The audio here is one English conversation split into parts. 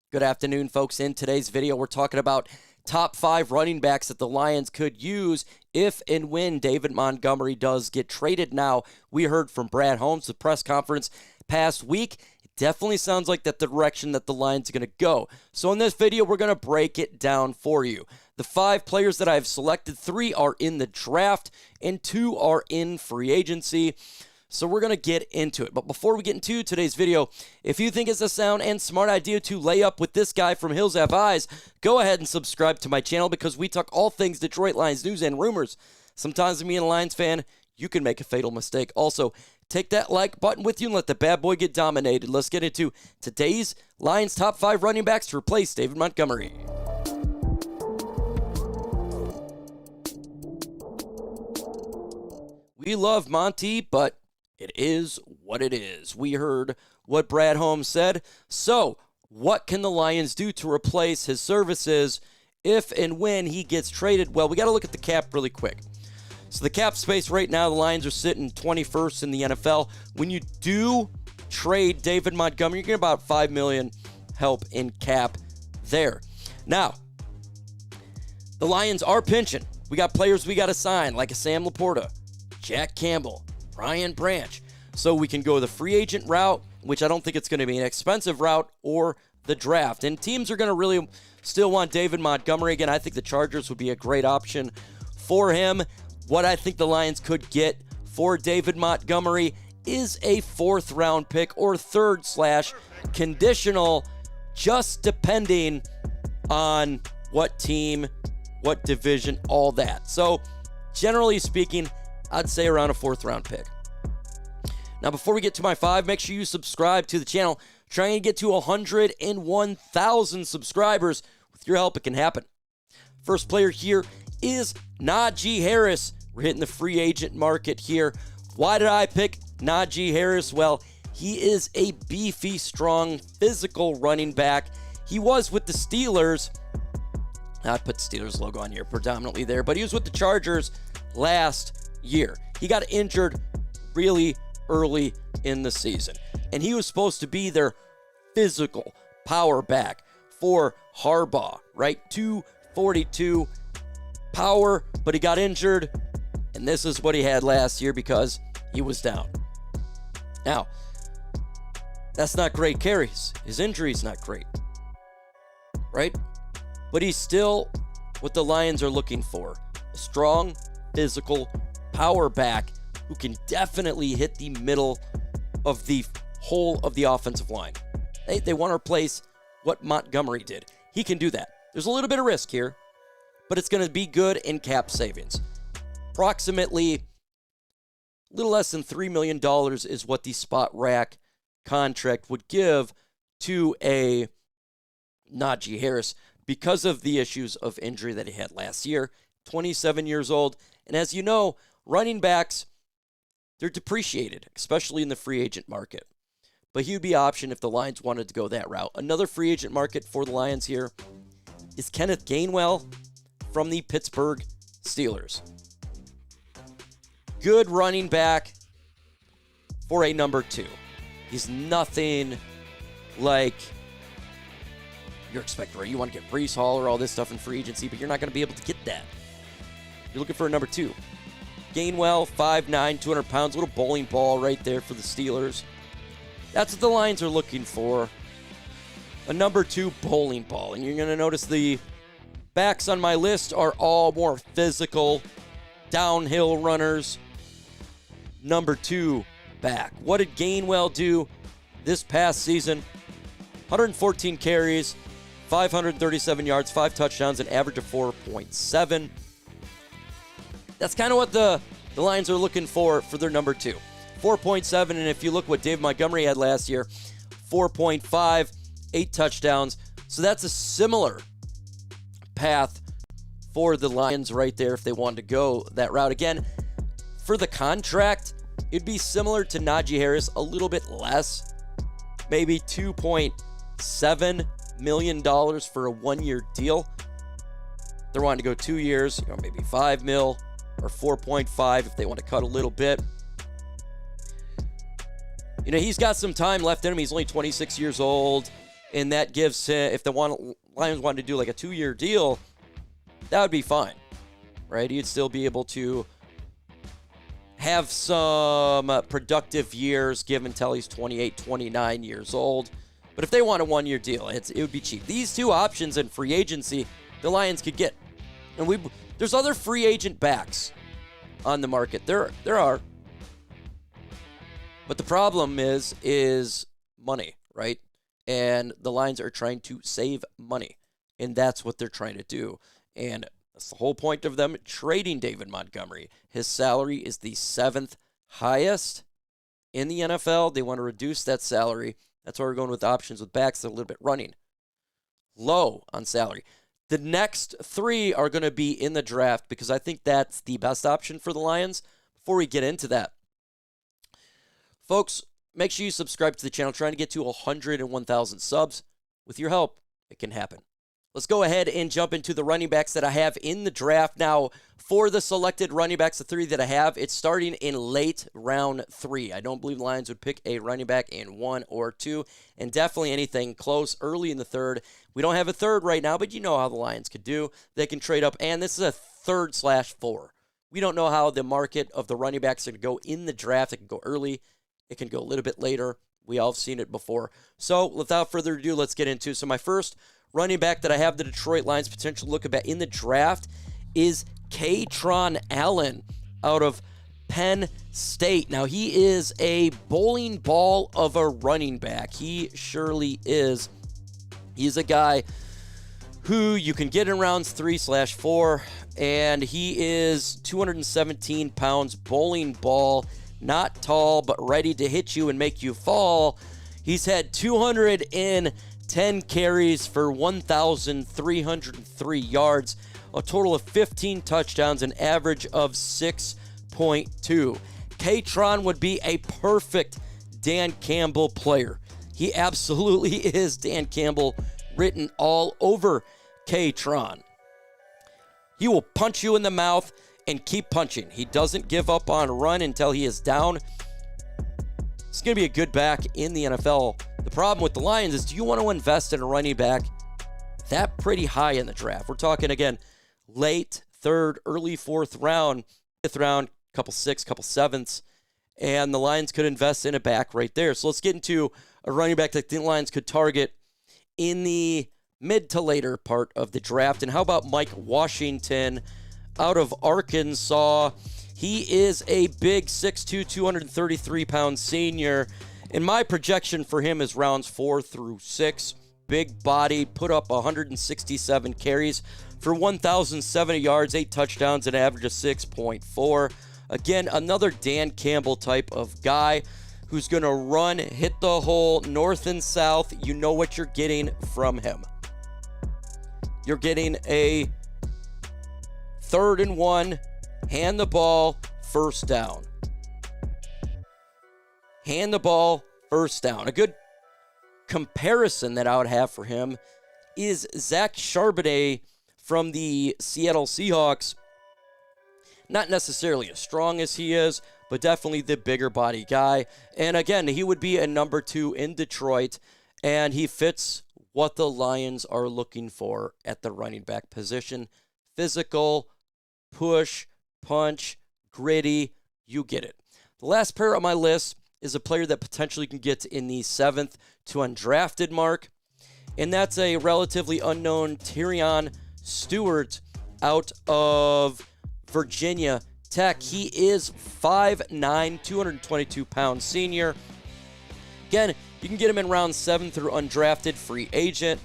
Good afternoon, folks. In today's video, we're talking about top 5 running backs that the Lions could use if and when David Montgomery does get traded. Now, we heard from Brad Holmes, the press conference past week. It definitely sounds like that's the direction that the Lions are going to go. So in this video, we're going to break it down for you. The 5 players that I've selected, 3 are in the draft and 2 are in free agency. So we're going to get into it. But before we get into today's video, if you think it's a sound and smart idea to lay up with this guy from Hills Have Eyes, go ahead and subscribe to my channel because we talk all things Detroit Lions news and rumors. Sometimes being a Lions fan, you can make a fatal mistake. Also, take that like button with you and let the bad boy get dominated. Let's get into today's Lions top 5 running backs to replace David Montgomery. We love Monty, but it is what it is. We heard what Brad Holmes said. So, what can the Lions do to replace his services if and when he gets traded? Well, we got to look at the cap really quick. So, the cap space right now, the Lions are sitting 21st in the NFL. When you do trade David Montgomery, you're getting about $5 million help in cap there. Now, the Lions are pinching. We got players we got to sign, like a Sam Laporta, Jack Campbell, Brian Branch. So we can go the free agent route, which I don't think it's going to be an expensive route, or the draft. And teams are going to really still want David Montgomery. Again, I think the Chargers would be a great option for him. What I think the Lions could get for David Montgomery is a 4th round pick or 3rd / conditional, just depending on what team, what division, all that. So generally speaking, I'd say around a 4th round pick. Now, before we get to my 5, make sure you subscribe to the channel. Trying to get to 101,000 subscribers. With your help, it can happen. First player here is Najee Harris. We're hitting the free agent market here. Why did I pick Najee Harris? Well, he is a beefy, strong, physical running back. He was with the Steelers. I put Steelers logo on here predominantly there, but he was with the Chargers last year. He got injured really early in the season, and he was supposed to be their physical power back for Harbaugh, right? 242 power, but he got injured, and this is what he had last year because he was down. Now, that's not great carries. His injury's not great, right? But he's still what the Lions are looking for. A strong, physical power back who can definitely hit the middle of the whole of the offensive line. They want to replace what Montgomery did. He can do that. There's a little bit of risk here, but it's going to be good in cap savings. Approximately a little less than $3 million is what the spot rack contract would give to a Najee Harris because of the issues of injury that he had last year. 27 years old. And as you know, running backs, they're depreciated, especially in the free agent market. But he would be an option if the Lions wanted to go that route. Another free agent market for the Lions here is Kenneth Gainwell from the Pittsburgh Steelers. Good running back for a number 2. He's nothing like you're expecting, right? You want to get Breece Hall or all this stuff in free agency, but you're not going to be able to get that. You're looking for a number 2. Gainwell, 5'9", 200 pounds, little bowling ball right there for the Steelers. That's what the Lions are looking for. A number 2 bowling ball. And you're going to notice the backs on my list are all more physical, downhill runners. Number 2 back. What did Gainwell do this past season? 114 carries, 537 yards, 5 touchdowns, an average of 4.7. That's kind of what the Lions are looking for their number 2. 4.7, and if you look what Dave Montgomery had last year, 4.5, 8 touchdowns. So that's a similar path for the Lions right there if they wanted to go that route. Again, for the contract, it'd be similar to Najee Harris, a little bit less, maybe $2.7 million for a 1-year deal. They're wanting to go 2 years, maybe $5 million. Or 4.5 if they want to cut a little bit. He's got some time left in him. He's only 26 years old. and that gives him, if the Lions wanted to do like a 2-year deal, that would be fine, right? He'd still be able to have some productive years given until he's 28, 29 years old. But if they want a 1-year deal, it would be cheap. These two options in free agency, the Lions could get. And there's other free agent backs on the market. There are. But the problem is money, right? And the Lions are trying to save money. And that's what they're trying to do. And that's the whole point of them trading David Montgomery. His salary is the 7th highest in the NFL. They want to reduce that salary. That's why we're going with options with backs that are a little bit running low on salary. The next 3 are going to be in the draft because I think that's the best option for the Lions. Before we get into that, folks, make sure you subscribe to the channel. Trying to get to 101,000 subs. With your help, it can happen. Let's go ahead and jump into the running backs that I have in the draft. Now, for the selected running backs, the 3 that I have, it's starting in late round 3. I don't believe the Lions would pick a running back in 1 or 2, and definitely anything close early in the 3rd. We don't have a 3rd right now, but you know how the Lions could do. They can trade up, and this is a 3rd/4. We don't know how the market of the running backs are going to go in the draft. It can go early. It can go a little bit later. We all have seen it before. So, without further ado, let's get into it. So, my first running back that I have the Detroit Lions potential look at in the draft is Kaytron Allen out of Penn State. Now, he is a bowling ball of a running back. He surely is. He's a guy who you can get in rounds 3/4, and he is 217 pounds, bowling ball, not tall, but ready to hit you and make you fall. He's had 210 carries for 1,303 yards, a total of 15 touchdowns, an average of 6.2. Kaytron would be a perfect Dan Campbell player. He absolutely is Dan Campbell written all over Kaytron. He will punch you in the mouth and keep punching. He doesn't give up on a run until he is down. It's going to be a good back in the NFL. The problem with the Lions is, do you want to invest in a running back that pretty high in the draft? We're talking, again, late 3rd, early 4th round, 5th round, couple 6th, couple 7ths, and the Lions could invest in a back right there. So let's get into a running back that the Lions could target in the mid to later part of the draft. And how about Mike Washington out of Arkansas? He is a big 6'2", 233-pound senior. And my projection for him is rounds 4 through 6. Big body, put up 167 carries for 1,070 yards, 8 touchdowns, an average of 6.4. Again, another Dan Campbell type of guy who's going to run, hit the hole, north and south. You know what you're getting from him. You're getting a 3rd and 1, hand the ball, first down. Hand the ball, first down. A good comparison that I would have for him is Zach Charbonnet from the Seattle Seahawks. Not necessarily as strong as he is, but definitely the bigger body guy. And again, he would be a number 2 in Detroit, and he fits what the Lions are looking for at the running back position. Physical, push, punch, gritty, you get it. The last pair on my list is a player that potentially can get in the 7th to undrafted mark, and that's a relatively unknown Tyrion Stewart out of Virginia Tech. He is 5'9", 222-pound senior. Again, you can get him in round 7 through undrafted free agent.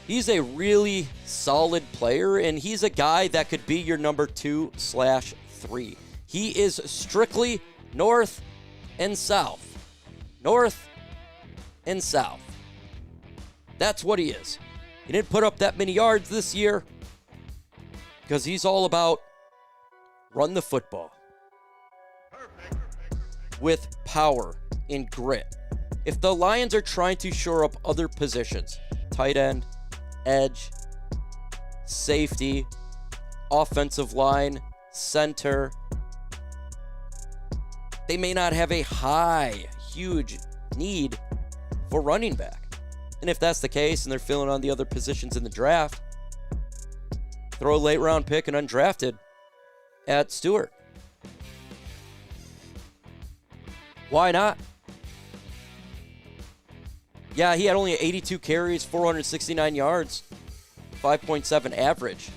He's a really solid player, and he's a guy that could be your number 2/3. He is strictly north and south. North and south. That's what he is. He didn't put up that many yards this year because he's all about run the football with power and grit. If the Lions are trying to shore up other positions, tight end, edge, safety, offensive line, center, they may not have a huge need for running back. And if that's the case and they're filling on the other positions in the draft, throw a late round pick and undrafted at Stewart. Why not? Yeah, he had only 82 carries, 469 yards, 5.7 average.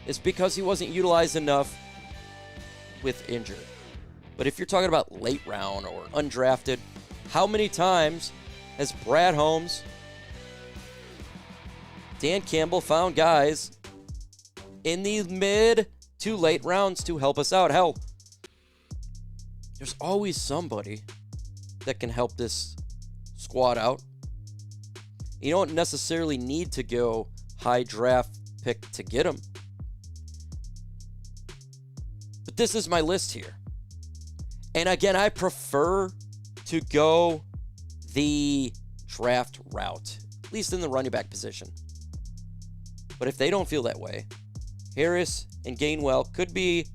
It's because he wasn't utilized enough with injury. But if you're talking about late round or undrafted, how many times has Brad Holmes, Dan Campbell found guys in the mid to late rounds to help us out? Hell, there's always somebody that can help this squad out. You don't necessarily need to go high draft pick to get him. But this is my list here. And again, I prefer to go the draft route, at least in the running back position. But if they don't feel that way, Harris and Gainwell could be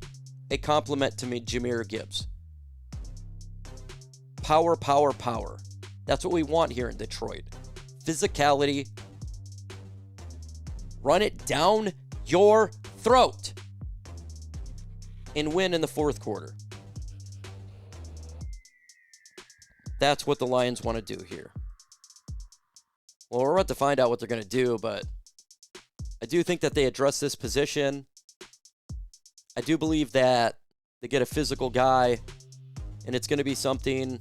a compliment to me, Jahmyr Gibbs. Power, power, power. That's what we want here in Detroit. Physicality. Run it down your throat and win in the fourth quarter. That's what the Lions want to do here. Well, we're about to find out what they're going to do, but I do think that they address this position. I do believe that they get a physical guy, and it's going to be something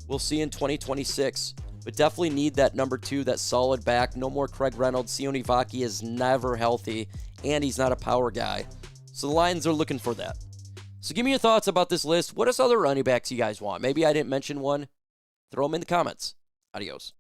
we'll see in 2026. But definitely need that number 2, that solid back. No more Craig Reynolds. Sione Vaki is never healthy, and he's not a power guy. So the Lions are looking for that. So give me your thoughts about this list. What are other running backs you guys want? Maybe I didn't mention one. Throw them in the comments. Adios.